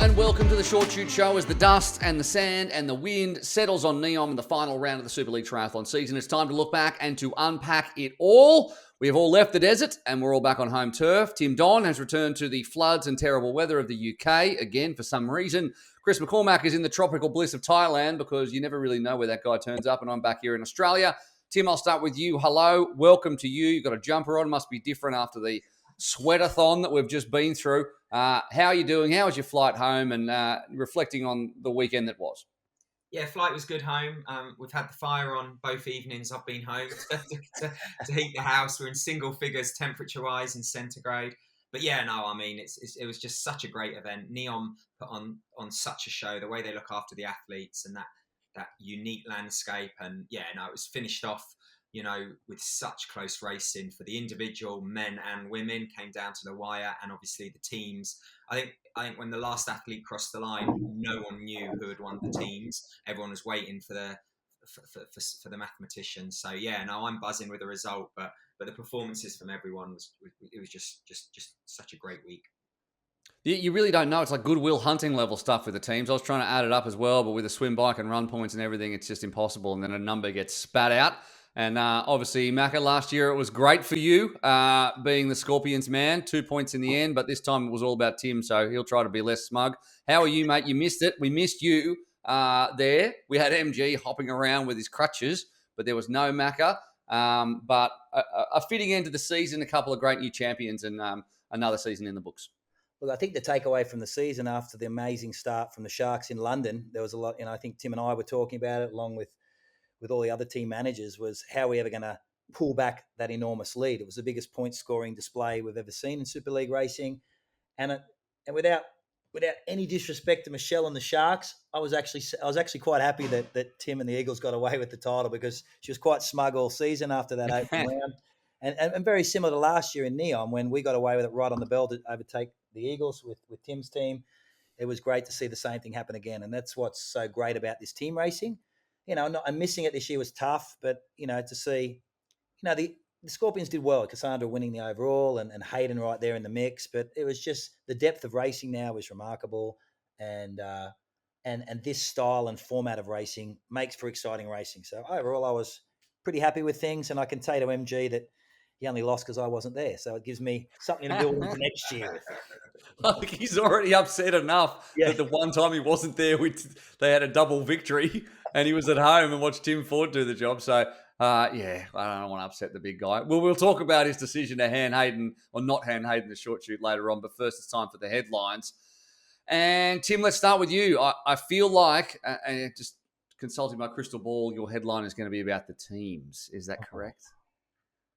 and welcome to the Short Chute Show as the dust and the sand and the wind settles on Neom in the final round of the Super League Triathlon season. It's time to look back and to unpack it all. We have all left the desert and we're all back on home turf. Tim Don has returned to the floods and terrible weather of the UK again for some reason. Chris McCormack is in the tropical bliss of Thailand because you never really know where that guy turns up, and I'm back here in Australia. Tim, I'll start with you. Hello, welcome to you. You've got a jumper on, must be different after the sweatathon that we've just been through. How are you doing? How was your flight home, and reflecting on the weekend that was? Yeah, flight was good home. We've had the fire on both evenings. I've been home to heat the house. We're in single figures temperature-wise in centigrade. But yeah, no, I mean, it was just such a great event. Neom put on such a show, the way they look after the athletes and that unique landscape. And yeah, no, it was finished off, with such close racing for the individual men and women, came down to the wire, and obviously the teams. I think when the last athlete crossed the line, no one knew who had won the teams. Everyone was waiting for the mathematicians. So yeah, no, I'm buzzing with the result, but the performances from everyone was just such a great week. You really don't know. It's like Goodwill Hunting level stuff with the teams. I was trying to add it up as well, but with the swim, bike and run points and everything, it's just impossible. And then a number gets spat out. And obviously, Macca, last year it was great for you being the Scorpions man. 2 points in the end, but this time it was all about Tim, so he'll try to be less smug. How are you, mate? You missed it. We missed you there. We had MG hopping around with his crutches, but there was no Macca. But a fitting end to the season, a couple of great new champions, and another season in the books. Well, I think the takeaway from the season after the amazing start from the Sharks in London, there was a lot, I think Tim and I were talking about it along with all the other team managers, was how are we ever going to pull back that enormous lead? It was the biggest point scoring display we've ever seen in Super League racing. And without any disrespect to Michelle and the Sharks, I was actually quite happy that Tim and the Eagles got away with the title, because she was quite smug all season after that opening round. And very similar to last year in Neom, when we got away with it right on the bell to overtake the Eagles with Tim's team. It was great to see the same thing happen again. And that's what's so great about this team racing. And missing it this year was tough, but, to see, the Scorpions did well. Cassandra winning the overall and Hayden right there in the mix. But it was just the depth of racing now is remarkable. And this style and format of racing makes for exciting racing. So overall, I was pretty happy with things. And I can say to MG that he only lost because I wasn't there. So it gives me something to build into next year. I think he's already upset enough that the one time he wasn't there, they had a double victory and he was at home and watched Tim Ford do the job. So, I don't want to upset the big guy. Well, we'll talk about his decision to hand Hayden or not hand Hayden the short shoot later on. But first, it's time for the headlines. And Tim, let's start with you. I feel like, just consulting my crystal ball, your headline is going to be about the teams. Is that correct?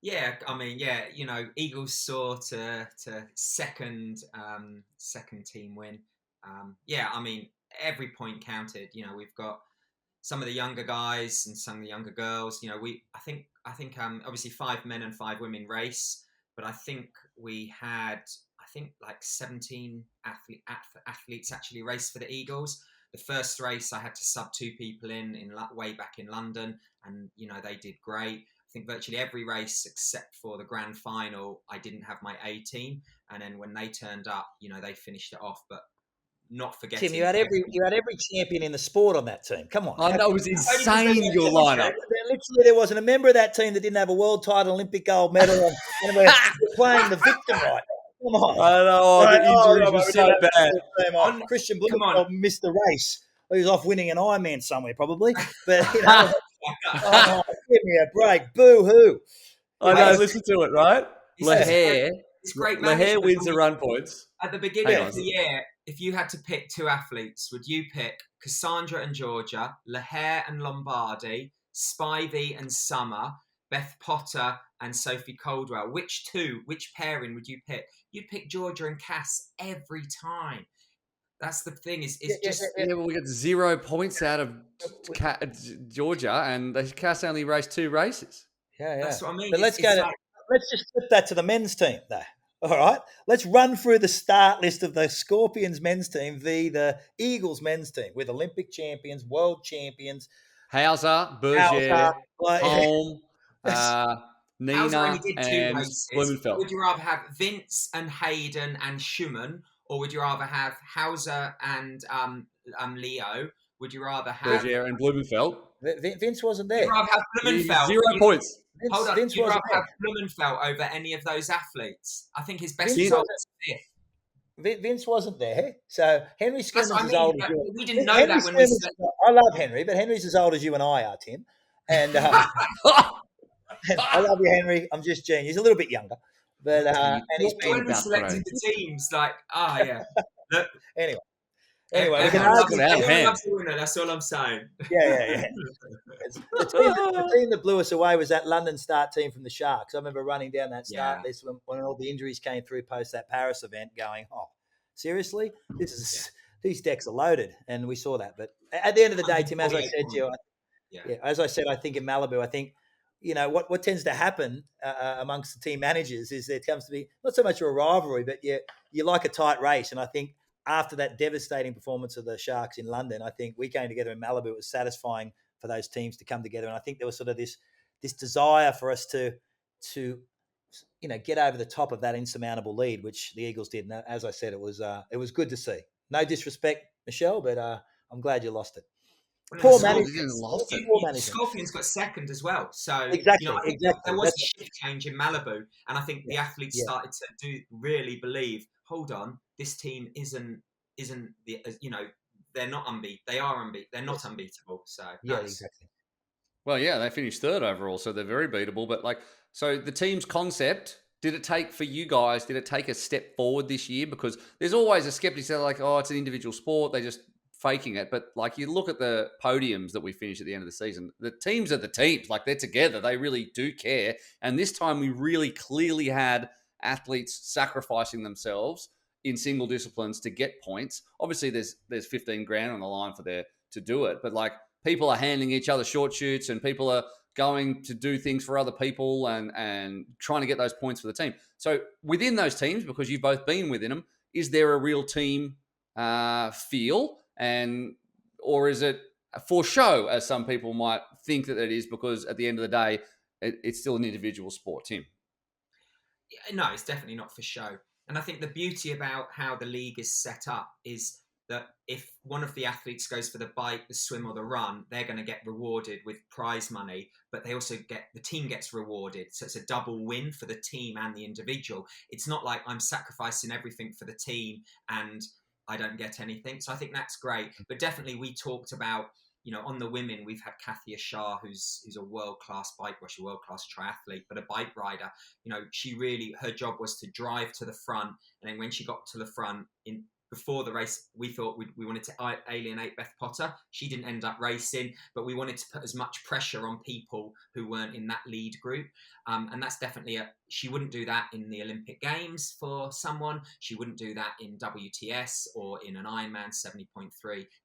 Yeah, I mean, Eagles soar to second team win. I mean, every point counted. We've got some of the younger guys and some of the younger girls. I think obviously 5 men and 5 women race, but I think we had like 17 athletes actually race for the Eagles. The first race I had to sub 2 people in way back in London, and they did great. I think virtually every race except for the grand final, I didn't have my A team, and then when they turned up, they finished it off. But not forgetting, Tim, you had every champion in the sport on that team. Come on, I know, it was insane your lineup. Literally, there wasn't a member of that team that didn't have a world title, Olympic gold medal, and we're playing the victim right now. Come on, I know the injuries were so bad. Christian Blumenfeld missed the race. He was off winning an Ironman somewhere, probably. But give me a break. Boo-hoo. I know, listen to it, right? It's great. Lahair wins the run points. At the beginning of the year, if you had to pick 2 athletes, would you pick Cassandra and Georgia, Lahair and Lombardi, Spivey and Summer, Beth Potter and Sophie Coldwell? Which pairing would you pick? You'd pick Georgia and Cass every time. That's the thing. Well, we got 0 points out of Georgia, and Cass only raced 2 races. Yeah. That's what I mean. But let's just flip that to the men's team, though. All right, let's run through the start list of the Scorpions men's team v. the Eagles men's team with Olympic champions, world champions. Hauser, Bergere, Holm, Nina, and Blumenfeld. Would you rather have Vince and Hayden and Schumann, or would you rather have Hauser and Leo? Would you rather have Bergere and Blumenfeld. Vince wasn't You'd there. rather have Blumenfeld? 0 points. Hold on. Vince You'd rather wasn't there. have Blumenfeld over any of those athletes? I think his best Vince result was fifth. Vince wasn't there. So Henry That's Skirman's what I as mean. old as But you. we didn't know Henry that when we Skirman's- said. I love Henry, but Henry's as old as you and I are, Tim. And I love you, Henry. I'm just genius. He's a little bit younger. But and he's been When we selected the teams, like, yeah. Look, anyway, we can everyone argue. loves a winner. That's all I'm saying. Yeah. The team that blew us away was that London start team from the Sharks. I remember running down that start list when all the injuries came through post that Paris event, going, "Oh, seriously? These decks are loaded," and we saw that. But at the end of the day, Tim, as I said to you, as I said, I think in Malibu, I think what tends to happen amongst the team managers is there comes to be not so much a rivalry, but you like a tight race, and I think. After that devastating performance of the Sharks in London, I think we came together in Malibu. It was satisfying for those teams to come together, and I think there was sort of this desire for us to get over the top of that insurmountable lead, which the Eagles did. And as I said, it was good to see. No disrespect, Michelle, but I'm glad you lost it. Poor management. Scorpions got second as well, so exactly. There was a shift change in Malibu, and I think the athletes started to really believe. Hold on, this team isn't the they're not unbeat. They are unbeat. They're not unbeatable. So exactly. Well, they finished third overall, so they're very beatable. But so the team's concept. Did it take a step forward this year? Because there's always a skeptic that it's an individual sport. They're just faking it. But you look at the podiums that we finish at the end of the season, the teams are the teams. They're together. They really do care. And this time we really clearly had athletes sacrificing themselves in single disciplines to get points. Obviously, there's $15,000 on the line to do it. But people are handing each other short shoots, and people are going to do things for other people and trying to get those points for the team. So within those teams, because you've both been within them, is there a real team feel, or is it for show, as some people might think that it is? Because at the end of the day, it's still an individual sport, Tim. No, it's definitely not for show. And I think the beauty about how the league is set up is that if one of the athletes goes for the bike, the swim, or the run, they're going to get rewarded with prize money, but they also the team gets rewarded. So it's a double win for the team and the individual. It's not like I'm sacrificing everything for the team and I don't get anything. So I think that's great. But definitely we talked about, on the women, we've had Kathia Shah, who's a world-class bike washer, world-class triathlete, but a bike rider. She really, her job was to drive to the front. And then when she got to the front, before the race, we thought we wanted to alienate Beth Potter. She didn't end up racing, but we wanted to put as much pressure on people who weren't in that lead group. And that's definitely she wouldn't do that in the Olympic Games for someone. She wouldn't do that in WTS or in an Ironman 70.3.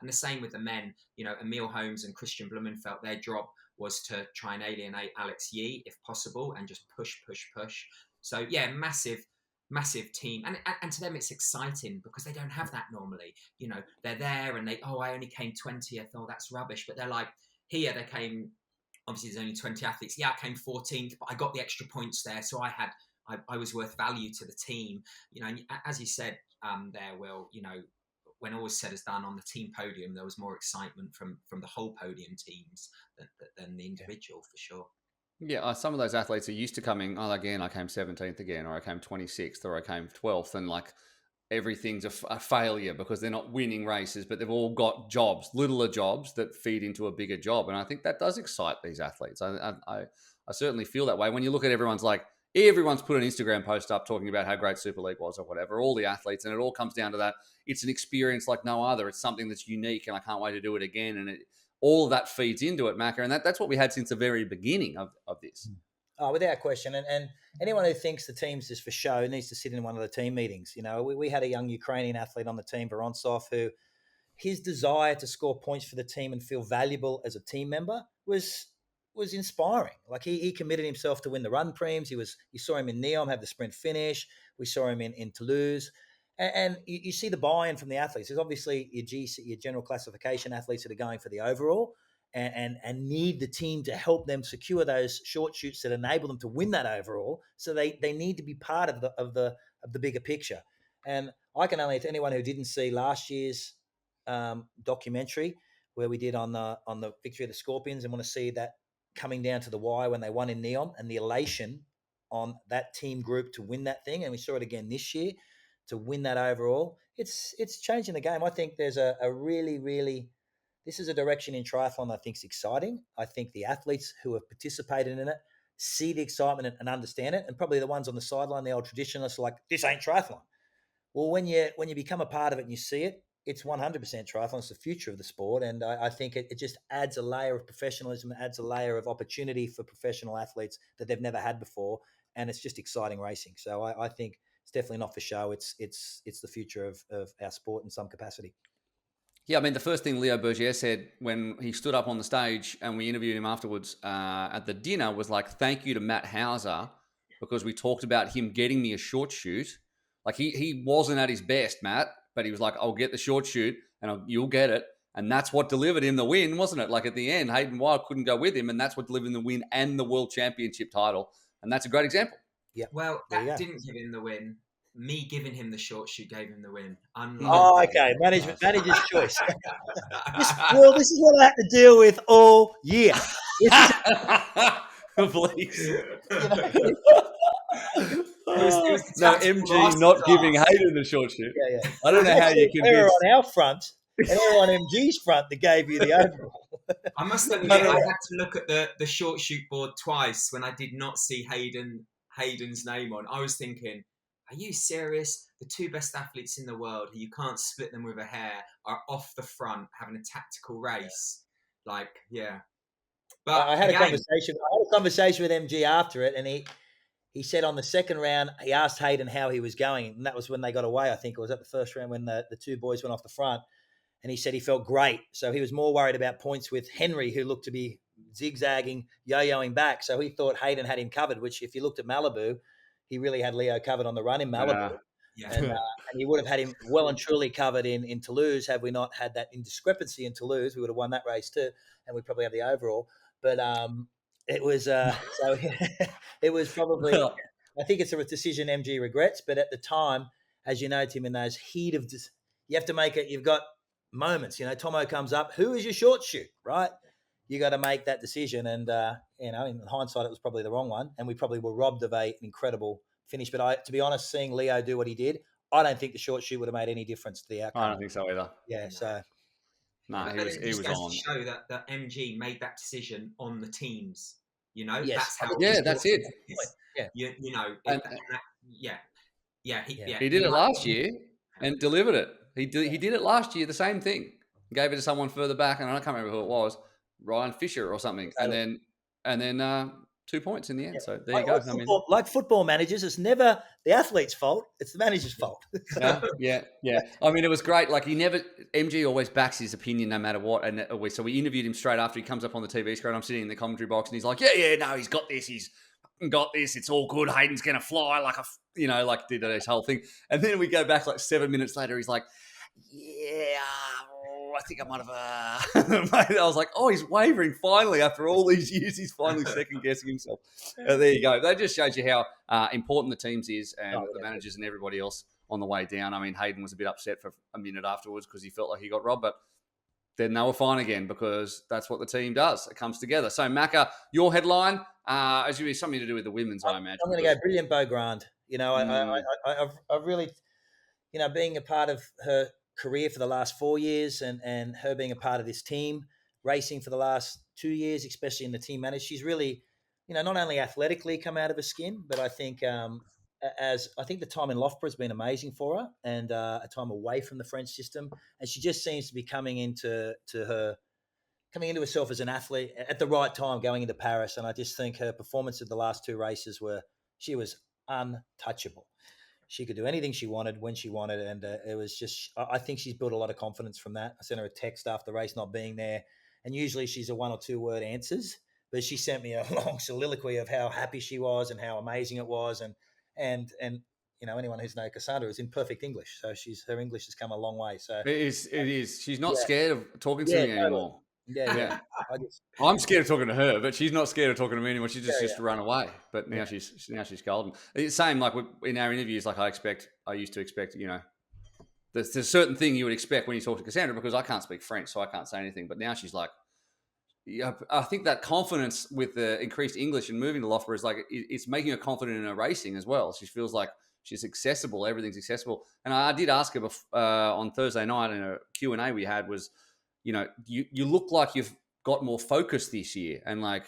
And the same with the men. Emil Holmes and Christian Blumenfeld, their job was to try and alienate Alex Yee if possible and just push. So massive team, and to them it's exciting because they don't have that normally. They're there and I only came 20th. Oh, that's rubbish. But they're like, here they came. Obviously, there's only 20 athletes. Yeah, I came 14th, but I got the extra points there, so I was worth value to the team. And as you said, there, Will. When all was said is done on the team podium, there was more excitement from the whole podium teams than the individual, for sure. Yeah, some of those athletes are used to coming, again, I came 17th again, or I came 26th, or I came 12th, and everything's a failure because they're not winning races, but they've all got jobs, littler jobs that feed into a bigger job. And I think that does excite these athletes. I certainly feel that way. When you look at everyone's put an Instagram post up talking about how great Super League was or whatever, all the athletes, and it all comes down to that. It's an experience like no other. It's something that's unique, and I can't wait to do it again. And all of that feeds into it, Macca, and that's what we had since the very beginning of this. Oh, without question. And anyone who thinks the team's just for show needs to sit in one of the team meetings. We had a young Ukrainian athlete on the team, Vorontsov, who his desire to score points for the team and feel valuable as a team member was inspiring. He committed himself to win the run prems. You saw him in Neom have the sprint finish. We saw him in Toulouse. And you see the buy-in from the athletes. There's obviously your general classification athletes that are going for the overall and need the team to help them secure those short shoots that enable them to win that overall. So they need to be part of the bigger picture. And I can only, to anyone who didn't see last year's documentary where we did on the victory of the Scorpions, and want to see that coming down to the wire when they won in Neom, and the elation on that team group to win that thing. And we saw it again this year to win that overall. It's changing the game. I think there's a really, really, this is a direction in triathlon I think is exciting. I think the athletes who have participated in it see the excitement and understand it. And probably the ones on the sideline, the old traditionalists, are like, this ain't triathlon. Well, when you become a part of it and you see it, it's 100% triathlon. It's the future of the sport. And I think it just adds a layer of professionalism, adds a layer of opportunity for professional athletes that they've never had before. And it's just exciting racing. So I think it's definitely not for show. It's the future of our sport in some capacity. Yeah, I mean, the first thing Leo Bergere said when he stood up on the stage and we interviewed him afterwards at the dinner was like, thank you to Matt Hauser, because we talked about him getting me a short chute. Like he wasn't at his best, Matt, but he was like, I'll get the short chute and you'll get it. And that's what delivered him the win, wasn't it? Like at the end, Hayden Wild couldn't go with him, and that's what delivered him the win and the World Championship title. And that's a great example. Yeah. Well, that didn't give him the win. Me giving him the short chute gave him the win. Okay. Manager's choice. This is what I had to deal with all year. Please. No, MG not giving Hayden the short chute. Yeah. I don't know how you can. Error on our front and error on MG's front that gave you the overall. I must admit, I had to look at the short chute board twice when I did not see Hayden's name on. I was thinking, are you serious? The two best athletes in the world, who you can't split them with a hair, are off the front having a tactical race. Like, yeah. But I had a conversation with MG after it, and he said on the second round, he asked Hayden how he was going, and that was when they got away. I think it was at the first round when the two boys went off the front, and he said he felt great. So he was more worried about points with Henry, who looked to be zigzagging, yo-yoing back. So he thought Hayden had him covered, which if you looked at Malibu, he really had Leo covered on the run in Malibu. Yeah. And he would have had him well and truly covered in Toulouse had we not had that indiscrepancy in Toulouse. We would have won that race too, and we'd probably have the overall. But it was it was probably, I think it's a decision MG regrets. But at the time, as you know, Tim, in those heat of you have to make it. You've got moments. Tomo comes up. Who is your short chute, right? You got to make that decision. And, in hindsight, it was probably the wrong one. And we probably were robbed of an incredible finish. But to be honest, seeing Leo do what he did, I don't think the short chute would have made any difference to the outcome. I don't think so either. Yeah, so. No, he was on. To show that MG made that decision on the teams. Yes. That's how. Yeah, that's it. Yeah. He did it last year and delivered it. He did it last year, the same thing. Gave it to someone further back, and I can't remember who it was, Ryan Fisher or something, and then 2 points in the end. Yeah. So there you go. Like football managers, it's never the athlete's fault; it's the manager's fault. Yeah. I mean, it was great. Like MG always backs his opinion no matter what. And so we interviewed him straight after he comes up on the TV screen. I'm sitting in the commentary box, and he's like, no, he's got this. He's got this. It's all good. Hayden's gonna fly did this whole thing. And then we go back like 7 minutes later. He's like, I think I might have. I was like, he's wavering finally after all these years. He's finally second guessing himself. There you go. That just shows you how important the teams is and the managers and everybody else on the way down. I mean, Hayden was a bit upset for a minute afterwards because he felt like he got robbed, but then they were fine again because that's what the team does. It comes together. So, Macca, your headline, as you something to do with the women's, I imagine. I'm going to go Brilliant Beaugrand. I've really, being a part of her career for the last 4 years and her being a part of this team, racing for the last 2 years, especially in the team management, she's really, not only athletically come out of her skin, but I think the time in Loughborough has been amazing for her and a time away from the French system. And she just seems to be coming into herself as an athlete at the right time going into Paris. And I just think her performance of the last 2 races she was untouchable. She could do anything she wanted when she wanted. And it was just, I think she's built a lot of confidence from that. I sent her a text after the race not being there. And usually she's a 1 or 2 word answers, but she sent me a long soliloquy of how happy she was and how amazing it was. And anyone who's known Cassandra is in perfect English. So her English has come a long way. So it is. She's not scared of talking to me anymore. Yeah. I'm scared of talking to her, but she's not scared of talking to me anymore. She just used to run away, but now she's golden. It's same like in our interviews. Like I used to expect, there's a certain thing you would expect when you talk to Cassandra, because I can't speak French, so I can't say anything. But now she's like, yeah, I think that confidence with the increased English and moving to Loughborough is like it's making her confident in her racing as well. She feels like she's accessible. Everything's accessible. And I did ask her on Thursday night in a Q&A we had was, you look like you've got more focus this year. And like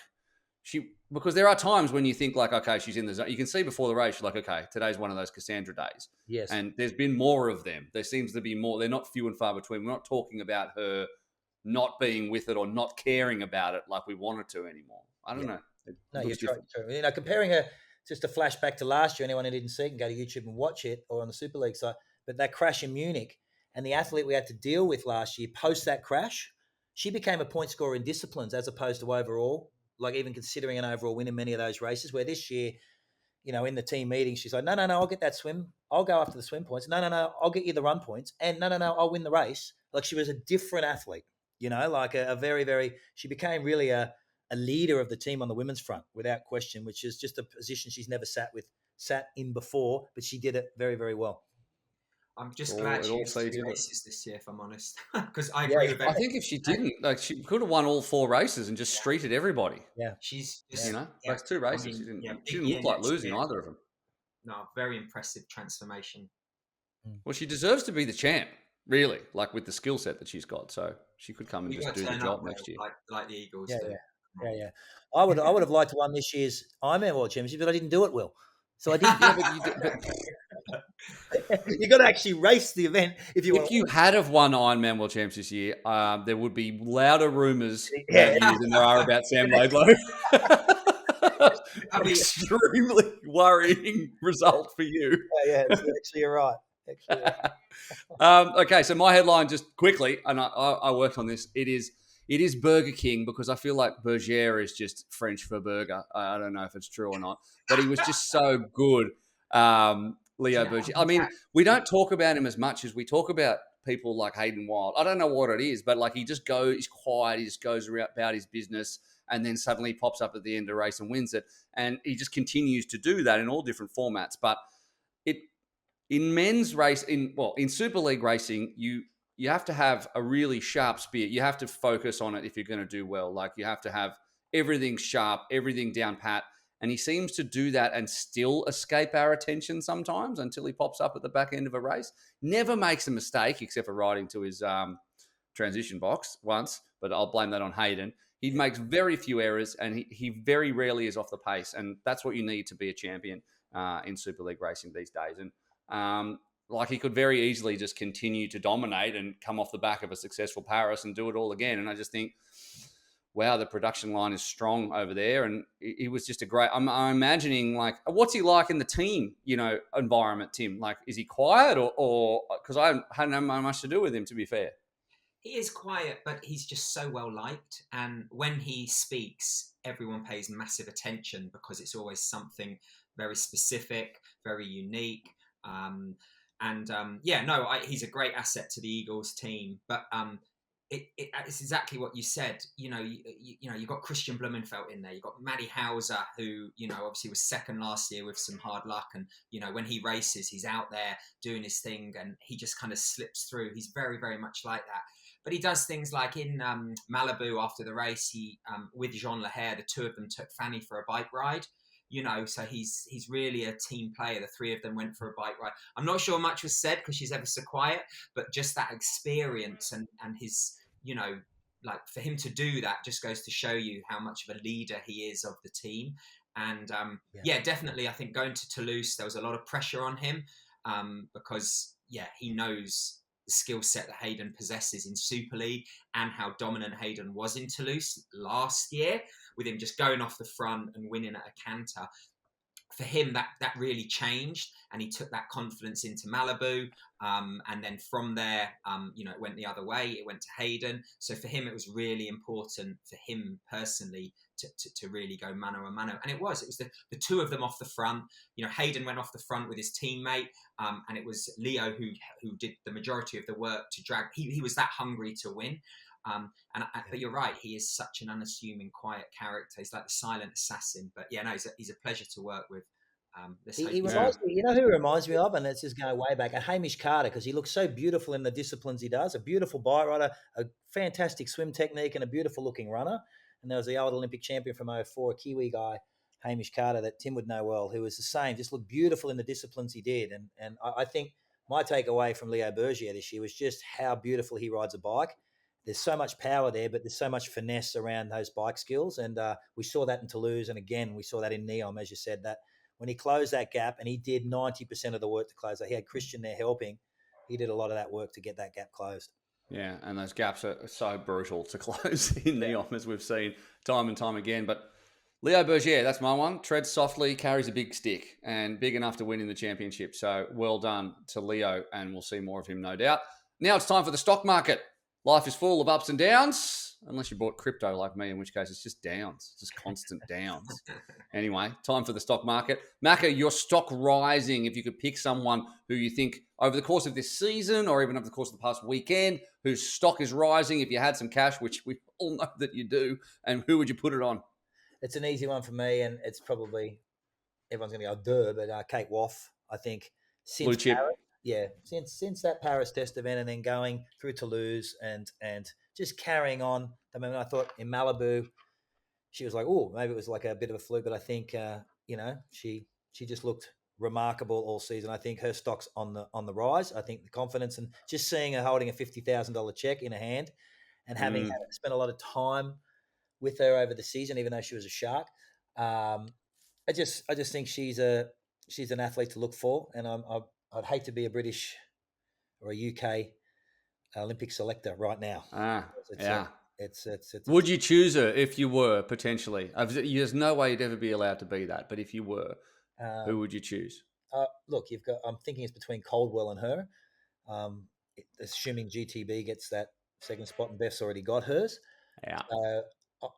because there are times when you think like, okay, she's in the zone. You can see before the race, you're like, okay, today's one of those Cassandra days. Yes. And there's been more of them. There seems to be more. They're not few and far between. We're not talking about her not being with it or not caring about it like we wanted to anymore. I don't know. No, you're true. Comparing her, just a flashback to last year, anyone who didn't see it can go to YouTube and watch it, or on the Super League site. But that crash in Munich and the athlete we had to deal with last year post that crash, she became a point scorer in disciplines as opposed to overall, like even considering an overall win in many of those races, where this year, in the team meeting, she's like, no, I'll get that swim. I'll go after the swim points. No, I'll get you the run points. And no, I'll win the race. Like she was a different athlete. Like a very, very, she became really a leader of the team on the women's front without question, which is just a position she's never sat in before, but she did it very, very well. I'm just glad she was 3 races this year, if I'm honest, because I agree with everything. I think if she didn't, she could have won all 4 races and just streeted everybody. Yeah, she's just, like 2 races. She didn't look like losing either of them. No, very impressive transformation. Well, she deserves to be the champ. Really, like with the skill set that she's got, so she could come and just do the job next year, like the Eagles. Yeah. I would have liked to won this year's Ironman World Championship, but I didn't do it, Will. So I did. You got to actually race the event if you. If you had have won Ironman World Champs this year, there would be louder rumours about you than there are about Sam Laidlow. Extremely worrying result for you. Yeah, actually you're right. Okay, so my headline, just quickly, and I worked on this. It is Burger King, because I feel like Bergere is just French for burger. I don't know if it's true or not, but he was just so good, Leo Bergere. I mean, we don't talk about him as much as we talk about people like Hayden Wilde. I don't know what it is, but like he's quiet, he just goes about his business, and then suddenly pops up at the end of the race and wins it. And he just continues to do that in all different formats. But in men's race, in Super League racing, you have to have a really sharp spear. You have to focus on it if you're going to do well. Like you have to have everything sharp, everything down pat. And he seems to do that and still escape our attention sometimes until he pops up at the back end of a race. Never makes a mistake except for riding to his transition box once, but I'll blame that on Hayden. He makes very few errors, and he very rarely is off the pace. And that's what you need to be a champion in Super League racing these days. And he could very easily just continue to dominate and come off the back of a successful Paris and do it all again. And I just think, wow, the production line is strong over there. And he was just a great, I'm imagining, like, what's he like in the team, environment, Tim? Like, is he quiet or because I hadn't much to do with him, to be fair. He is quiet, but he's just so well liked. And when he speaks, everyone pays massive attention because it's always something very specific, very unique. He's a great asset to the Eagles team, but it's exactly what you said. You've got Christian Blumenfeld in there. You've got Maddie Hauser, who obviously was second last year with some hard luck, and when he races, he's out there doing his thing, and he just kind of slips through. He's very, very much like that. But he does things like in Malibu after the race, he with Jean Lahaire, the two of them took Fanny for a bike ride. So he's really a team player. The three of them went for a bike ride. I'm not sure much was said because she's ever so quiet, but just that experience and his, for him to do that just goes to show you how much of a leader he is of the team. And definitely, I think going to Toulouse, there was a lot of pressure on him because he knows the skill set that Hayden possesses in Super League and how dominant Hayden was in Toulouse last year, with him just going off the front and winning at a canter. For him, that really changed, and he took that confidence into Malibu. And then from there, it went the other way. It went to Hayden. So for him, it was really important for him personally to really go mano a mano. And it was the two of them off the front. Hayden went off the front with his teammate, and it was Leo who did the majority of the work to drag. He was that hungry to win. But you're right, he is such an unassuming, quiet character. He's like the silent assassin. But yeah, no, he's a pleasure to work with. He reminds me, you know who he reminds me of, and it's just going way back, Hamish Carter, because he looks so beautiful in the disciplines he does. A beautiful bike rider, a fantastic swim technique, and a beautiful looking runner. And there was the old Olympic champion from 2004, a Kiwi guy, Hamish Carter, that Tim would know well, who was the same, just looked beautiful in the disciplines he did. And I think my takeaway from Leo Bergere this year was just how beautiful he rides a bike. There's so much power there, but there's so much finesse around those bike skills. And we saw that in Toulouse. And again, we saw that in Neom, as you said, that when he closed that gap, and he did 90% of the work to close that. He had Christian there helping. He did a lot of that work to get that gap closed. Yeah, and those gaps are so brutal to close in Neom, as we've seen time and time again. But Leo Bergere, that's my one. Treads softly, carries a big stick, and big enough to win in the championship. So well done to Leo, and we'll see more of him, no doubt. Now it's time for the stock market. Life is full of ups and downs, unless you bought crypto like me, in which case it's just downs, just constant downs. Anyway, time for the stock market. Macca, your stock rising. If you could pick someone who you think over the course of this season or even over the course of the past weekend, whose stock is rising, if you had some cash, which we all know that you do, and who would you put it on? It's an easy one for me, and it's probably everyone's going to go, but Kate Waugh, I think, since Blue chip. since that Paris test event, and then going through Toulouse and just carrying on. I mean, I thought in Malibu, she was like, oh, maybe it was like a bit of a fluke, but I think she just looked remarkable all season. I think her stock's on the rise. I think the confidence, and just seeing her holding a $50,000 check in her hand and having spent a lot of time with her over the season, even though she was a shark. I just think she's an athlete to look for, and I'd hate to be a British or a UK Olympic selector right now. It's Would you choose her if you were, potentially? There's no way you'd ever be allowed to be that, but if you were, who would you choose? Look, I'm thinking it's between Caldwell and her. Assuming GTB gets that second spot, and Beth's already got hers. Yeah.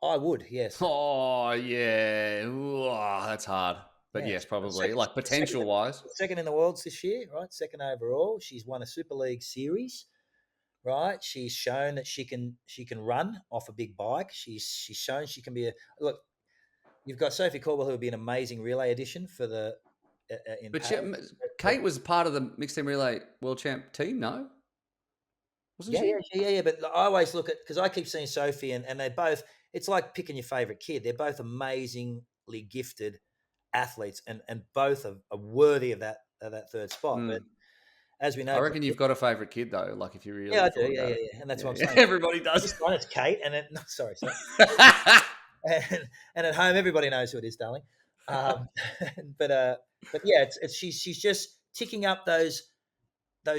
I would, yes. Oh, yeah. Ooh, that's hard. But yes, probably. Like potential-wise. Second in the Worlds this year, right? Second overall. She's won a Super League series, right? She's shown that she can run off a big bike. She's shown she can be look. You've got Sophie Caldwell, who would be an amazing relay addition for the. Kate was part of the mixed team relay world champ team, no? Wasn't she? Yeah. But I always look at, because I keep seeing Sophie, and they both. It's like picking your favorite kid. They're both amazingly gifted athletes, and both are worthy of that third spot. But as we know, I reckon you've got a favorite kid though. Like if you really, I do, yeah, and that's what I'm saying. Everybody does. This one is Kate, and sorry. and at home, everybody knows who it is, darling. But yeah, she's just ticking up those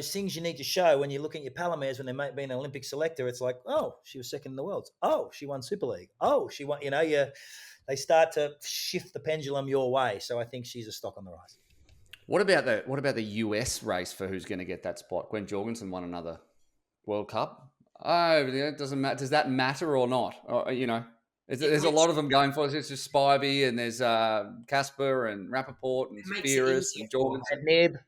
things you need to show when you're looking at your Palomares when they being an Olympic selector. It's like, oh, she was second in the world. Oh, she won Super League. Oh, she won. They start to shift the pendulum your way. So I think she's a stock on the rise. What about the US race for who's going to get that spot? Gwen Jorgensen won another World Cup. Oh, it doesn't matter. Does that matter or not? Or, there's a lot of them going for it. It's just Spivey, and there's Casper and Rappaport and Spears and Jorgensen.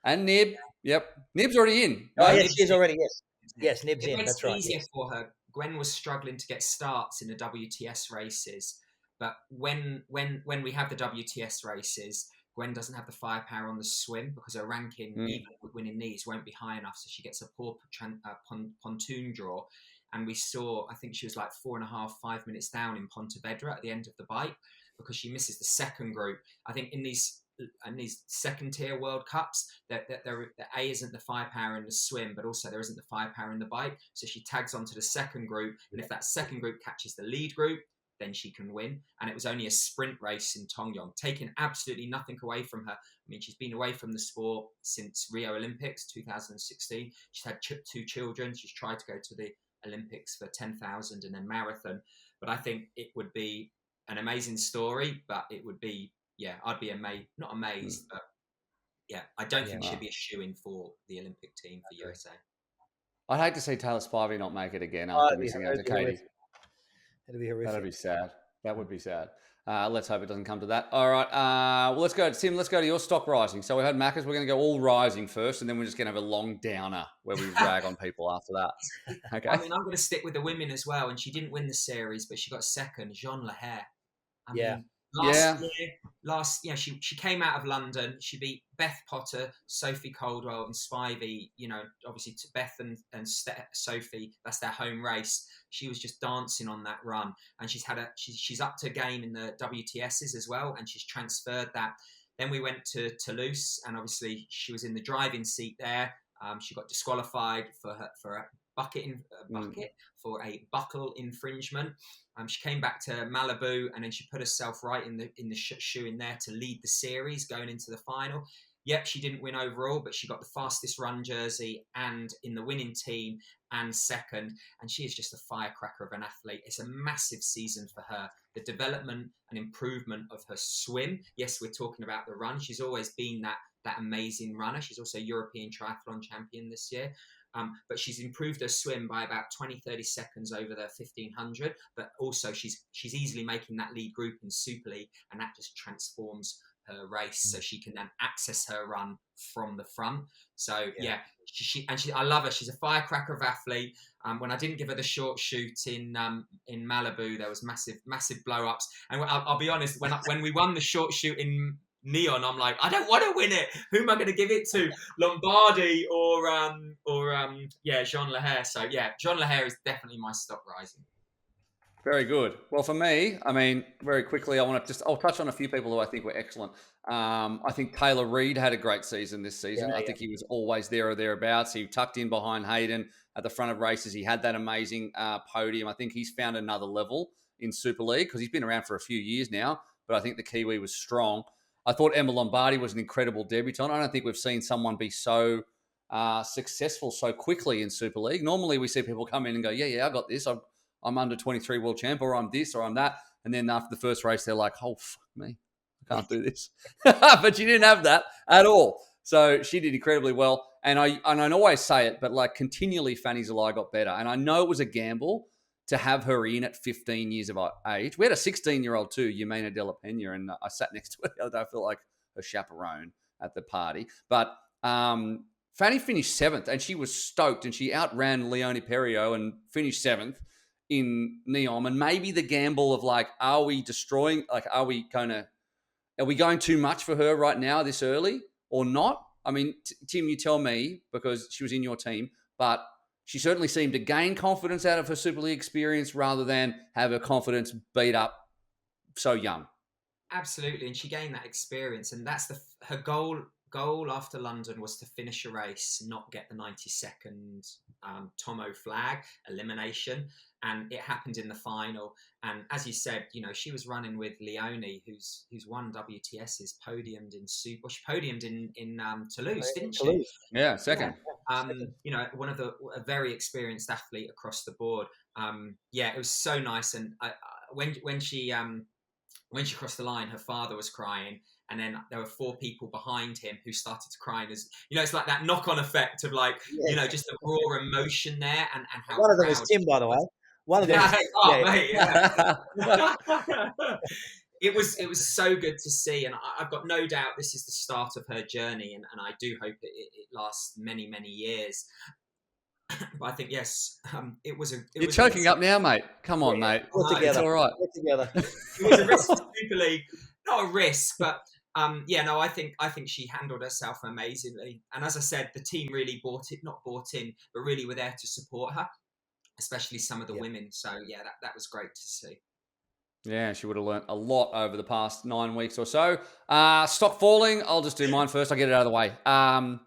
And Nib. Yep. Nib's already in. Oh, yes, she's already, yes. Yes, Nib's in. That's right. It's easier for her. Gwen was struggling to get starts in the WTS races. But when we have the WTS races, Gwen doesn't have the firepower on the swim because her ranking, even with winning these, won't be high enough. So she gets a poor pontoon draw. And we saw, I think she was like 4.5 minutes down in Pontevedra at the end of the bike because she misses the second group. I think in these second tier World Cups, that A isn't the firepower in the swim, but also there isn't the firepower in the bike. So she tags onto the second group. And if that second group catches the lead group, then she can win. And it was only a sprint race in Tongyong, taking absolutely nothing away from her. I mean, she's been away from the sport since Rio Olympics 2016. She's had 2 children. She's tried to go to the Olympics for 10,000 and then marathon. But I think it would be an amazing story, but it would be, I'd be not amazed, but I don't think she'd be a shoo-in for the Olympic team for USA. I'd hate to see Taylor Spivey not make it again after missing out to Katie. It'd be horrific. That'd be sad. That would be sad. Let's hope it doesn't come to that. All right. Well, let's go, Tim. Let's go to your stock rising. So we had Macca's. We're going to go all rising first, and then we're just going to have a long downer where we rag on people after that. Okay. I mean, I'm going to stick with the women as well. And she didn't win the series, but she got second. Jean Leher. I mean, last year, she came out of London. She beat Beth Potter, Sophie Caldwell, and Spivey. You know, obviously to Beth and Sophie, that's their home race. She was just dancing on that run, and she's up to game in the WTSs as well, and she's transferred that. Then we went to Toulouse, and obviously she was in the driving seat there. She got disqualified for a bucket for a buckle infringement. She came back to Malibu, and then she put herself right in the shoe in there to lead the series going into the final. Yep, she didn't win overall, but she got the fastest run jersey and in the winning team and second. And she is just a firecracker of an athlete. It's a massive season for her. The development and improvement of her swim. Yes, we're talking about the run. She's always been that amazing runner. She's also European triathlon champion this year. But she's improved her swim by about 20-30 seconds over the 1500. But also she's easily making that lead group in Super League, and that just transforms her race, so she can then access her run from the front. So I love her. She's a firecracker of athlete. When I didn't give her the short shoot in Malibu, there was massive blow ups. And I'll be honest, when we won the short shoot in Neon, I'm like, I don't want to win it. Who am I going to give it to? Lombardi or Jean Leher. So Jean Leher is definitely my stock rising. Very good. Well, for me, I mean, very quickly, I'll touch on a few people who I think were excellent. I think Taylor Reid had a great season this season. I think he was always there or thereabouts. He tucked in behind Hayden at the front of races. He had that amazing podium. I think he's found another level in Super League because he's been around for a few years now, but I think the Kiwi was strong. I thought Emma Lombardi was an incredible debutant. I don't think we've seen someone be so successful so quickly in Super League. Normally we see people come in and go, I got this. I'm under 23 world champ, or I'm this, or I'm that. And then after the first race, they're like, oh, fuck me. I can't do this. But she didn't have that at all. So she did incredibly well. And I always say it, but like continually Fanny Zalai got better. And I know it was a gamble to have her in at 15 years of age. We had a 16-year-old too, Yamina De La Pena, and I sat next to her the other day. I felt like a chaperone at the party. But Fanny finished 7th, and she was stoked, and she outran Leonie Perriot and finished 7th in Neom. And maybe the gamble of like, are we going too much for her right now this early or not? I mean, Tim, you tell me, because she was in your team, but she certainly seemed to gain confidence out of her Super League experience rather than have her confidence beat up so young. Absolutely, and she gained that experience, and that's her goal after London was to finish a race, not get the 90-second Tomo flag elimination, and it happened in the final. And as you said, she was running with Leonie, who's won WTS's, podiumed in Super. Well, she podiumed in Toulouse, didn't she? Yeah, second. A very experienced athlete across the board. It was so nice. And when she crossed the line, her father was crying. And then there were 4 people behind him who started to cry. And it's like that knock-on effect of just the raw emotion there and how one of them was Tim, by the way. One of them. Mate, It was so good to see, and I've got no doubt this is the start of her journey, and I do hope it lasts many, many years. But I think You're choking up now, mate. Come on, mate. It's all right. Together. It was a risk for Super League, not a risk, but I think she handled herself amazingly. And as I said, the team really not bought in, but really were there to support her, especially some of the women. So that was great to see. Yeah, she would have learnt a lot over the past 9 weeks or so. Stock falling. I'll just do mine first. I'll get it out of the way. I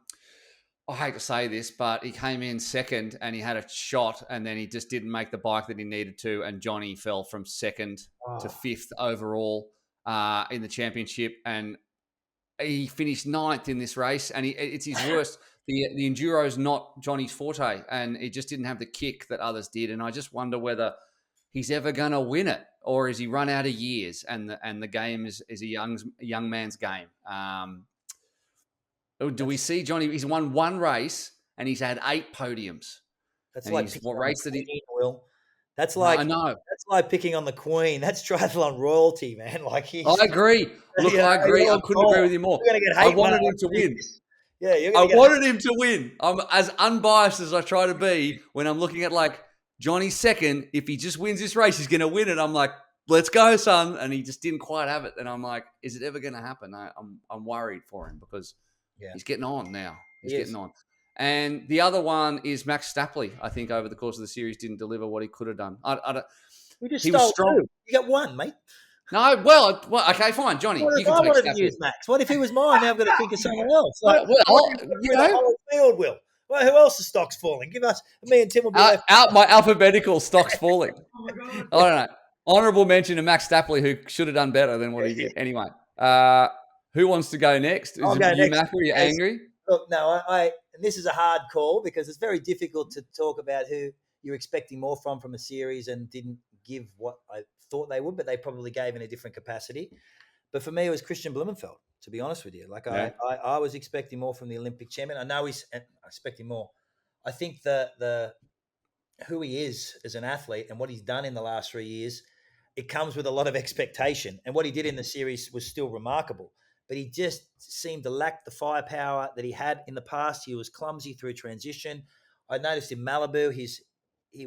hate to say this, but he came in second and he had a shot, and then he just didn't make the bike that he needed to. And Johnny fell from second to 5th overall in the championship. And he finished 9th in this race, and it's his worst. The enduro is not Johnny's forte, and he just didn't have the kick that others did. And I just wonder whether he's ever going to win it, or has he run out of years and the game is a young man's game. Do we see Johnny? He's won 1 race and he's had 8 podiums. That's and like what race did he? Will. That's No, like I know. that's like picking on the Queen. That's triathlon royalty, man. Like he's, I agree. Look, I agree. I couldn't agree with you more. You're gonna get I hate wanted mail him to if you do win. this. Yeah, you're I gonna get wanted him to win. I'm as unbiased as I try to be when I'm looking at like Johnny's second. If he just wins this race, he's going to win it. I'm like, let's go, son. And he just didn't quite have it. And I'm like, is it ever going to happen? I'm worried for him because he's getting on now. He's getting on. And the other one is Max Stapley. I think over the course of the series didn't deliver what he could have done. You just he was stole strong. two. You got one, mate. No, well, okay, fine, Johnny. What you if can I take wanted Stapley. to use Max? What if he was mine? Now I've got to think of someone else. Like, well, you know, the whole field, Will. Well, who else is stocks falling? Give us. Me and Tim will be left. out my alphabetical stocks falling. Oh my God. I don't know. Honourable mention to Max Stapley, who should have done better than what he did. Anyway, who wants to go next? Is I'll it go you, next. Mac? Are you angry? Look, no, and this is a hard call because it's very difficult to talk about who you're expecting more from a series and didn't give what I thought they would, but they probably gave in a different capacity. But for me, it was Christian Blumenfeld, to be honest with you. Like I was expecting more from the Olympic champion. I know he's expecting more. I think the who he is as an athlete and what he's done in the last 3 years, it comes with a lot of expectation. And what he did in the series was still remarkable. But he just seemed to lack the firepower that he had in the past. He was clumsy through transition. I noticed in Malibu, he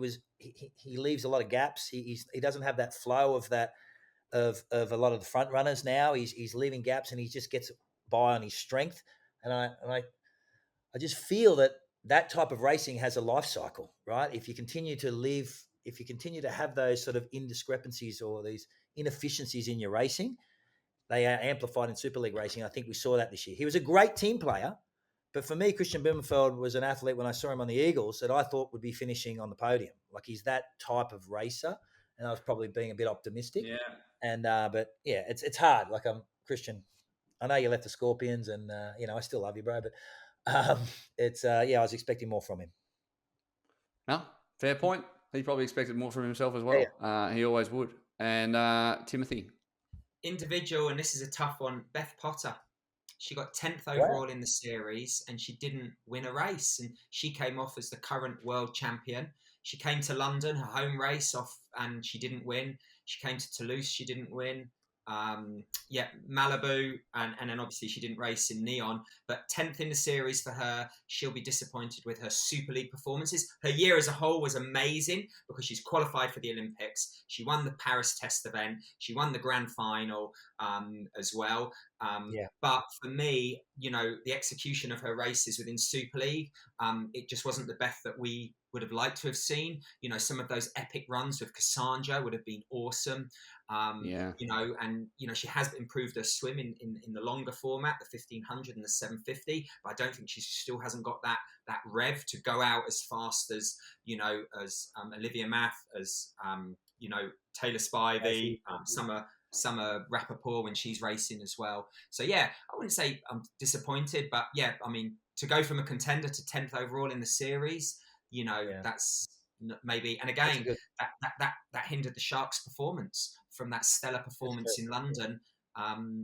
leaves a lot of gaps. He doesn't have that flow of that of a lot of the front runners now. He's leaving gaps and he just gets by on his strength. And I just feel that type of racing has a life cycle, right? If you continue to have those sort of indiscrepancies or these inefficiencies in your racing, they are amplified in Super League racing. I think we saw that this year. He was a great team player, but for me, Christian Blumenfeld was an athlete when I saw him on the Eagles that I thought would be finishing on the podium. Like he's that type of racer, and I was probably being a bit optimistic. Yeah. And but yeah, it's hard. Like Christian. I know you left the Scorpions, and I still love you, bro. But I was expecting more from him. No, fair point. He probably expected more from himself as well. Yeah. He always would. And Timothy. Individual, and this is a tough one, Beth Potter. She got 10th overall in the series and she didn't win a race. And she came off as the current world champion. She came to London, her home race, and she didn't win. She came to Toulouse, she didn't win. Malibu, and then obviously she didn't race in Neom, but 10th in the series for her. She'll be disappointed with her Super League performances. Her year as a whole was amazing because she's qualified for the Olympics. She won the Paris test event. She won the grand final as well. But for me, the execution of her races within Super League, it just wasn't the best that we would have liked to have seen. Some of those epic runs with Cassandra would have been awesome. She has improved her swim in the longer format, the 1500 and the 750, but I don't think she still hasn't got that rev to go out as fast as Olivia Math, as Taylor Spivey, Summer Rappaport when she's racing as well. So I wouldn't say I'm disappointed, but to go from a contender to 10th overall in the series, that's maybe, and again that hindered the Sharks' performance from that stellar performance in London.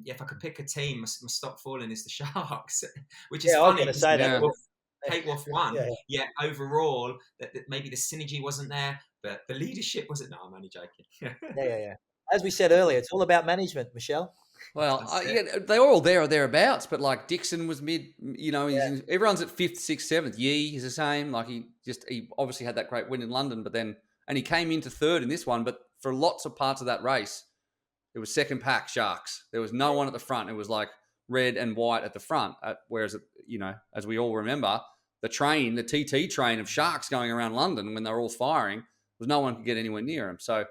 If I could pick a team, my stop falling is the Sharks, which is funny. Kate Wolf won. Overall, that maybe the synergy wasn't there, but the leadership wasn't. No, I'm only joking. Yeah. As we said earlier, it's all about management, Michelle. Well, they were all there or thereabouts, but like Dixon was mid, everyone's at 5th, 6th, 7th. Yee is the same. Like he obviously had that great win in London, and he came into 3rd in this one, but for lots of parts of that race, it was second pack Sharks. There was no one at the front. It was like red and white at the front. Whereas, as we all remember, the TT train of Sharks going around London when they were all firing, was no one could get anywhere near them. So,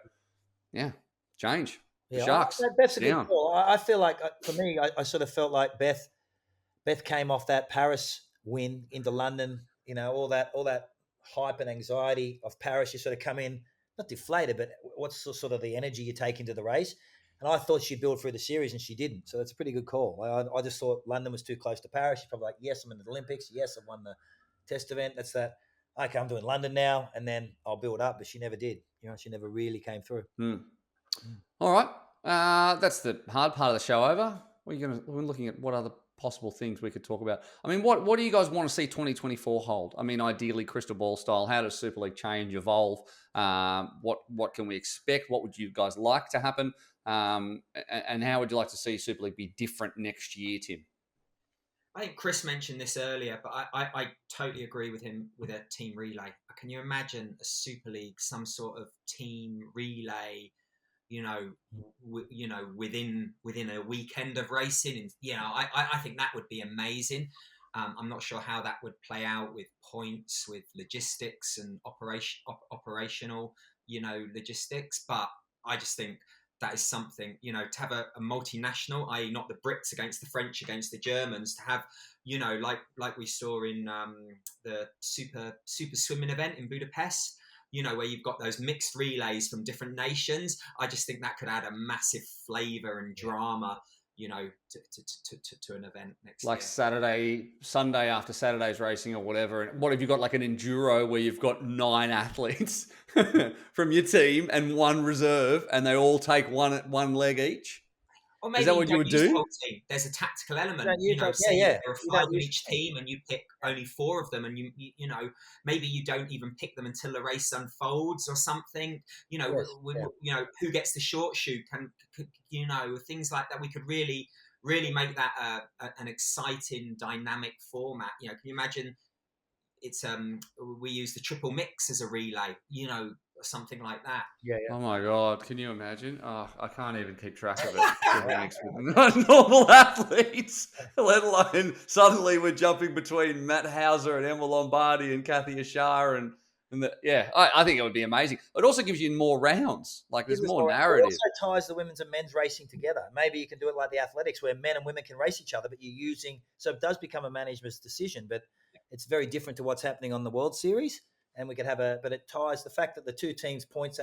change. The Sharks. That's a good call. I feel like, for me, I sort of felt like Beth came off that Paris win into London. All that hype and anxiety of Paris. You sort of come in, not deflated, but what's sort of the energy you take into the race? And I thought she'd build through the series, and she didn't. So that's a pretty good call. I just thought London was too close to Paris. She's probably like, yes, I'm in the Olympics. Yes, I've won the test event. That's that. Okay, I'm doing London now, and then I'll build up. But she never did. She never really came through. All right. That's the hard part of the show over. We're looking at what other possible things we could talk about. I mean, what do you guys want to see 2024 hold? I mean, ideally, crystal ball style. How does Super League change, evolve? What can we expect? What would you guys like to happen? And how would you like to see Super League be different next year, Tim? I think Chris mentioned this earlier, but I totally agree with him with a team relay. Can you imagine a Super League, some sort of team relay? Within a weekend of racing, and I think that would be amazing. I'm not sure how that would play out with points, with logistics and operational, logistics. But I just think that is something, to have a multinational, i.e., not the Brits against the French against the Germans, to have, like we saw in the super swimming event in Budapest. Where you've got those mixed relays from different nations. I just think that could add a massive flavour and drama, to an event next year. Like Sunday after Saturday's racing or whatever. And what have you got, like an enduro where you've got 9 athletes from your team and 1 reserve, and they all take one leg each? Or maybe is that what you would do? The whole team. There's a tactical element. There are 5 in each team, and you pick only 4 of them, and you maybe you don't even pick them until the race unfolds or something. Who gets the short chute? Things like that. We could really make that an exciting, dynamic format. Can you imagine? It's we use the triple mix as a relay. Something like that. Yeah. Oh my God, can you imagine? Oh, I can't even keep track of it. Normal athletes, let alone suddenly we're jumping between Matt Hauser and Emma Lombardi and Kathy Ashar I think it would be amazing. It also gives you more rounds. Like there's more narrative. It also ties the women's and men's racing together. Maybe you can do it like the athletics where men and women can race each other, but you're using, so it does become a management's decision, but it's very different to what's happening on the World Series. And we could have but it ties the fact that the 2 teams' points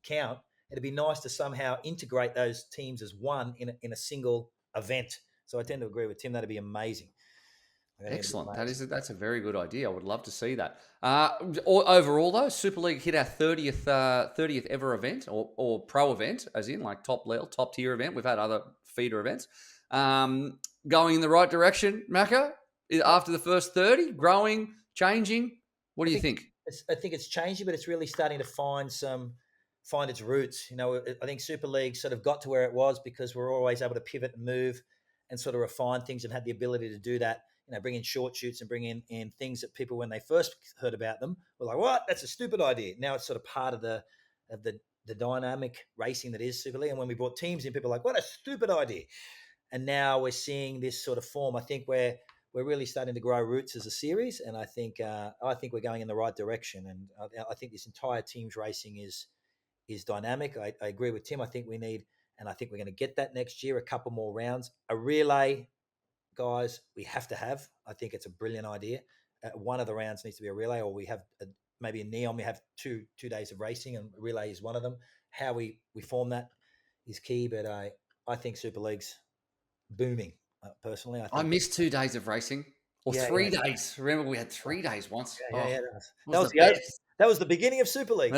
count. It'd be nice to somehow integrate those teams as one in a single event. So I tend to agree with Tim. That'd be amazing. Excellent. That's a very good idea. I would love to see that. Overall, though, Super League hit our 30th ever event or pro event, as in like top tier event. We've had other feeder events. Going in the right direction, Macca, after the first 30, growing, changing. What do you think? I think it's changing, but it's really starting to find its roots. I think Super League sort of got to where it was because we're always able to pivot and move and sort of refine things and had the ability to do that. Bring in short chutes and bring in things that people, when they first heard about them, were like, "What? That's a stupid idea." Now it's sort of part of the dynamic racing that is Super League. And when we brought teams in, people were like, "What a stupid idea!" And now we're seeing this sort of form. I think we're really starting to grow roots as a series, and I think we're going in the right direction. And I think this entire teams racing is dynamic. I agree with Tim. I think we need, and I think we're going to get that next year. A couple more rounds, a relay, guys. We have to have. I think it's a brilliant idea. One of the rounds needs to be a relay, or we have maybe in Neom we have two days of racing, and relay is one of them. How we form that is key. But I think Super League's booming. Personally, I miss 2 days of racing or 3 days. Remember, we had 3 days once. That was the beginning of Super League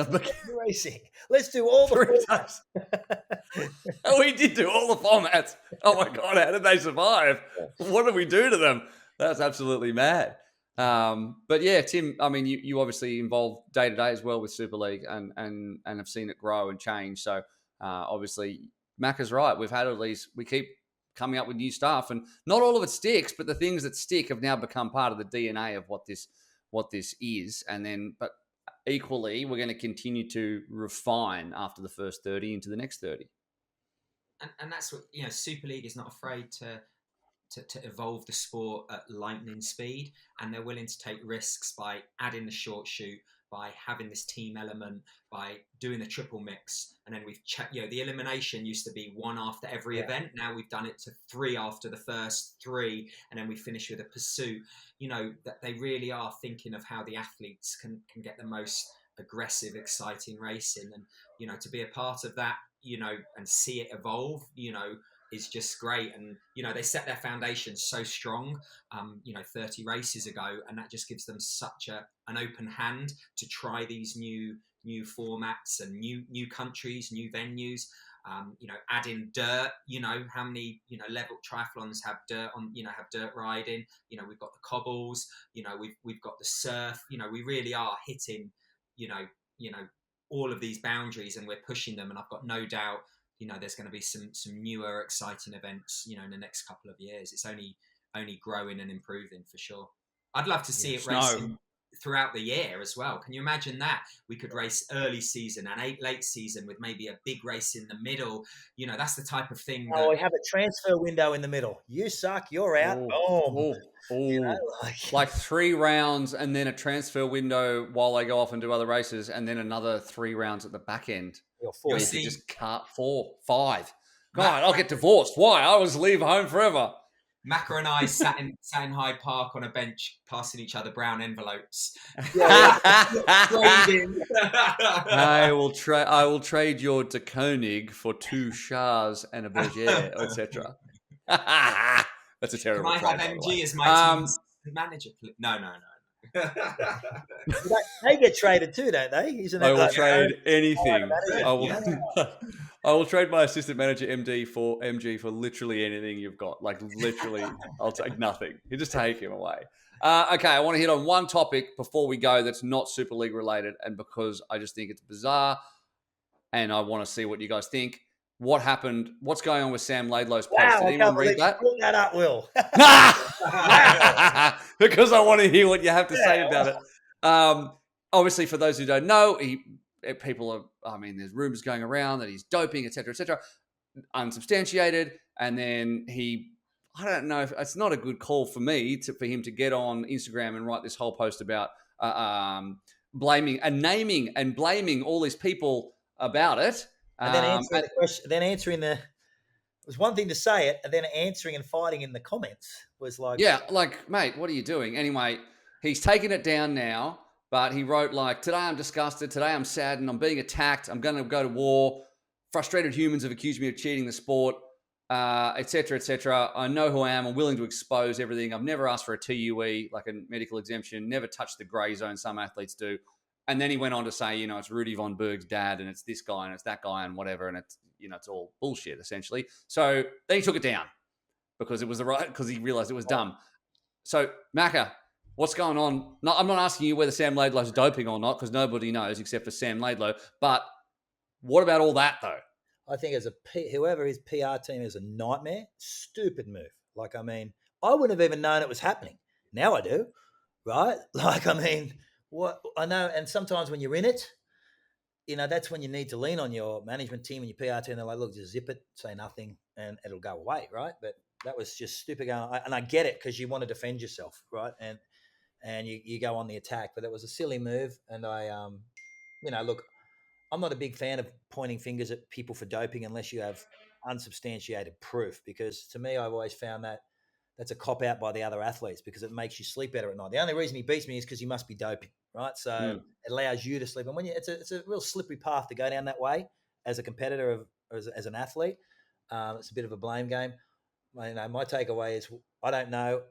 racing. Let's do all the 3 days. We did do all the formats. Oh my God, how did they survive? What did we do to them? That's absolutely mad. But yeah, Tim, I mean, you obviously involved day to day as well with Super League and have seen it grow and change. So obviously, Macca's right. We've had we keep coming up with new stuff, and not all of it sticks, but the things that stick have now become part of the DNA of what this is. And then, but equally, we're going to continue to refine after the first 30 into the next 30. And that's what, Super League is not afraid to evolve the sport at lightning speed, and they're willing to take risks by adding the short chute, by having this team element, by doing the triple mix. And then we've checked, the elimination used to be 1 after every event. Now we've done it to 3 after the first 3. And then we finish with a pursuit. That they really are thinking of how the athletes can get the most aggressive, exciting racing. And, to be a part of that, and see it evolve, is just great. And, they set their foundation so strong, 30 races ago, and that just gives them such an open hand to try these new formats and new countries, new venues. Add in dirt. How many level triathlons have dirt on? Have dirt riding. We've got the cobbles. We've got the surf. We really are hitting. All of these boundaries, and we're pushing them. And I've got no doubt. There's going to be some newer, exciting events. In the next couple of years, it's only growing and improving for sure. I'd love to see it racing throughout the year as well. Can you imagine that? We could race early season and late season with maybe a big race in the middle. That's the type of thing. We have a transfer window in the middle. You suck, you're out. Boom. Like 3 rounds and then a transfer window while they go off and do other races, and then another 3 rounds at the back end. Four. You just cut 4, 5. God, I'll get divorced. Why? I was leave home forever. Macca and I sat in Hyde Park on a bench, passing each other brown envelopes. I will trade your De Koenig for 2 Chars and a Bergere, etc. That's a terrible. Can I have MG as my team's manager? No. They get traded too, don't they? I will trade anything. I will trade my assistant manager MG for literally anything you've got. Like literally, I'll take nothing. You just take him away. Okay, I want to hit on one topic before we go that's not Super League related, and because I just think it's bizarre, and I want to see what you guys think. What happened? What's going on with Sam Laidlow's post? Wow, Did anyone read that? Bring that up, Will. Because I want to hear what you have to say about it. Obviously, for those who don't know, there's rumors going around that he's doping, etc., unsubstantiated. And then I don't know if it's not a good call for me for him to get on Instagram and write this whole post about blaming and naming and blaming all these people about it. And then answering the question, it was one thing to say it, and then answering and fighting in the comments was like... Yeah, like, mate, what are you doing? Anyway, he's taken it down now, but he wrote like, today I'm disgusted, today I'm saddened, I'm being attacked, I'm going to go to war, frustrated humans have accused me of cheating the sport, etc., etc. I know who I am, I'm willing to expose everything, I've never asked for a TUE, like a medical exemption, never touched the grey zone, some athletes do. And then he went on to say, it's Rudy Von Berg's dad, and it's this guy, and it's that guy, and whatever, and it's, it's all bullshit, essentially. So then he took it down because he realized it was dumb. So, Macca, what's going on? No, I'm not asking you whether Sam Laidlow's doping or not, because nobody knows except for Sam Laidlow. But what about all that, though? I think whoever his PR team is a nightmare. Stupid move. Like, I wouldn't have even known it was happening. Now I do, right? Like, what I know, and sometimes when you're in it, that's when you need to lean on your management team and your PR team. They're like, look, just zip it, say nothing, and it'll go away, right? But that was just stupid. And I get it because you want to defend yourself, right? And you go on the attack, but that was a silly move. And look, I'm not a big fan of pointing fingers at people for doping unless you have unsubstantiated proof, because to me, I've always found that that's a cop-out by the other athletes because it makes you sleep better at night. The only reason he beats me is because he must be doping, right? So it allows you to sleep. And when it's a real slippery path to go down that way as a competitor or as an athlete. It's a bit of a blame game. My takeaway is I don't know.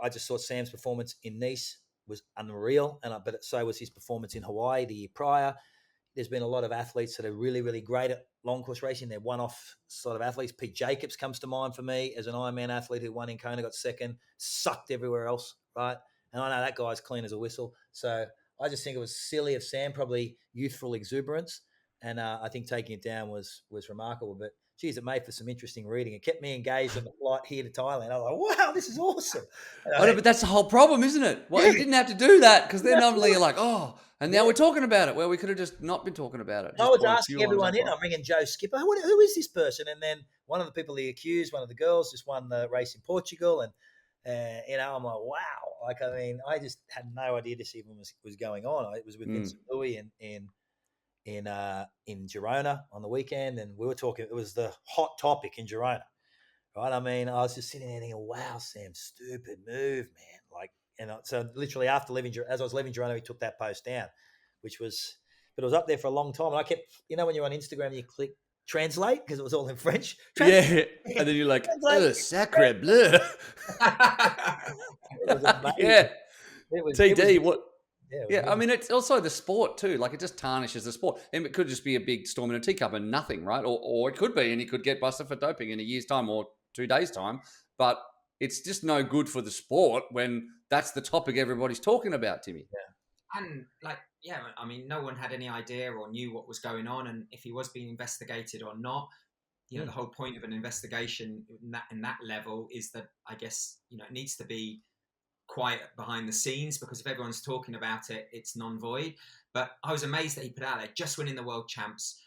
I just thought Sam's performance in Nice was unreal, but so was his performance in Hawaii the year prior. There's been a lot of athletes that are really, really great at long course racing. They're one-off sort of athletes. Pete Jacobs comes to mind for me as an Ironman athlete who won in Kona, got second, sucked everywhere else, right? And I know that guy's clean as a whistle. So I just think it was silly of Sam, probably youthful exuberance. And I think taking it down was remarkable. But, geez, it made for some interesting reading. It kept me engaged on the flight here to Thailand. I was like, wow, this is awesome. But that's the whole problem, isn't it? Well, you didn't have to do that because then normally you're like, and now we're talking about it. Well, we could have just not been talking about it. I was asking everyone in. I'm ringing Joe Skipper. Who is this person? And then one of the people he accused, one of the girls, just won the race in Portugal. And, I'm like, wow. I just had no idea this even was going on. It was with Vincent Louis in Girona on the weekend. And we were talking, it was the hot topic in Girona, right? I was just sitting there thinking, wow, Sam, stupid move, man. So literally as I was leaving Girona, he took that post down, but it was up there for a long time. And I kept, when you're on Instagram, you click translate because it was all in French. Yeah. And then you're like, sacre bleu. It was amazing. Yeah. TD, Yeah, I mean, it's also the sport too. Like, it just tarnishes the sport. And it could just be a big storm in a teacup and nothing, right? Or it could be, and he could get busted for doping in a year's time or 2 days' time. But it's just no good for the sport when that's the topic everybody's talking about, Timmy. Yeah. And I mean, no one had any idea or knew what was going on, and if he was being investigated or not. The whole point of an investigation in that level is that, I guess, it needs to be quiet behind the scenes, because if everyone's talking about it, it's non-void. But I was amazed that he put out there just winning the world champs,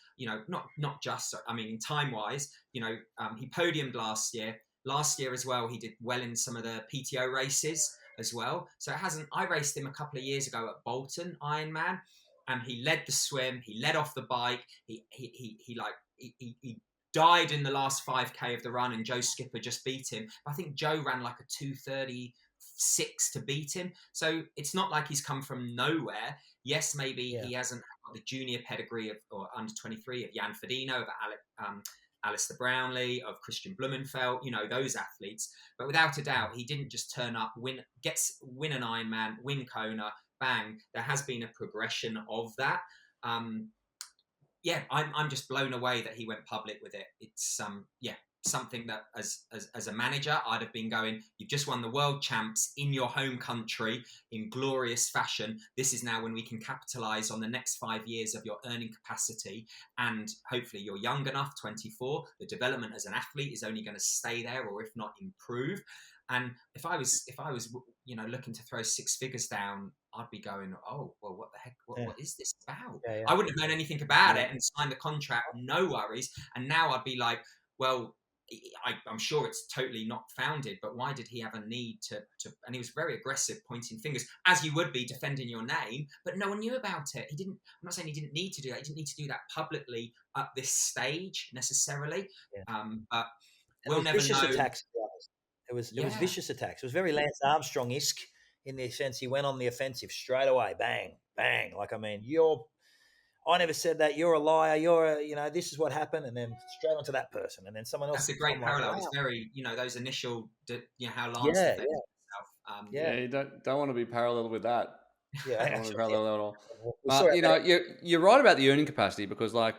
not just, I mean, in time-wise, he podiumed last year as well. He did well in some of the PTO races as well. So I raced him a couple of years ago at Bolton Ironman, and he led the swim, he led off the bike, he died in the last 5K of the run, and Joe Skipper just beat him. I think Joe ran like a 2:36 to beat him. So it's not like he's come from nowhere. Yes, maybe he hasn't got the junior pedigree or under 23 of Jan Frodeno, of Alistair Brownlee, of Christian Blumenfeld, those athletes. But without a doubt, he didn't just turn up, win an Ironman, win Kona, bang. There has been a progression of that. I'm just blown away that he went public with it. It's something that as a manager, I'd have been going, you've just won the world champs in your home country in glorious fashion. This is now when we can capitalize on the next 5 years of your earning capacity. And hopefully you're young enough, 24, the development as an athlete is only going to stay there, or if not improve. And if I was looking to throw 6 figures down, I'd be going, oh, well, what the heck? What is this about? Yeah. I wouldn't have known anything about it and signed the contract, no worries. And now I'd be like, well, I'm sure it's totally not founded, but why did he have a need to? And he was very aggressive, pointing fingers, as you would be, defending your name, but no one knew about it. He didn't. I'm not saying he didn't need to do that. He didn't need to do that publicly at this stage necessarily. But we'll never know. Attacks. It was vicious attacks. It was very Lance Armstrong-esque in the sense he went on the offensive straight away, bang, bang. Like, I mean, I never said that. You're a liar. This is what happened, and then straight onto that person, and then someone else. That's a great parallel. Like, wow. It's very, those initial, how Lance defended himself. You don't want to be parallel with that. Yeah, don't want to be parallel at all. You're right about the earning capacity, because like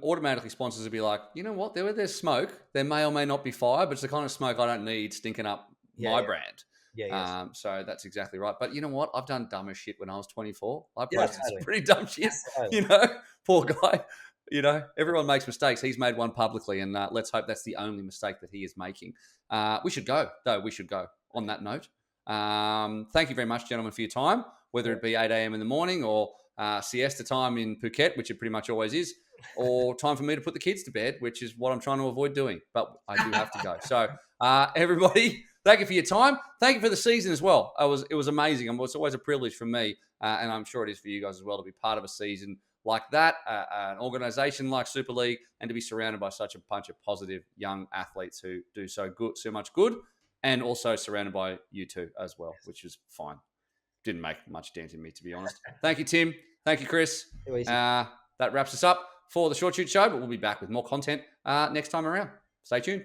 automatically sponsors would be like, you know what, there's smoke. There may or may not be fire, but it's the kind of smoke I don't need stinking up my brand. Yeah. So that's exactly right. But you know what? I've done dumber shit when I was 24. I posted totally. some pretty dumb shit. Poor guy. Everyone makes mistakes. He's made one publicly, and let's hope that's the only mistake that he is making. We should go, though. We should go on that note. Thank you very much, gentlemen, for your time, whether it be 8 a.m. in the morning or siesta time in Phuket, which it pretty much always is, or time for me to put the kids to bed, which is what I'm trying to avoid doing. But I do have to go. So everybody, thank you for your time. Thank you for the season as well. It was amazing. It's always a privilege for me, and I'm sure it is for you guys as well, to be part of a season like that, an organisation like Super League, and to be surrounded by such a bunch of positive young athletes who do so much good, and also surrounded by you two as well, which is fine. Didn't make much dent in me, to be honest. Thank you, Tim. Thank you, Chris. That wraps us up for the Short Chute Show, but we'll be back with more content next time around. Stay tuned.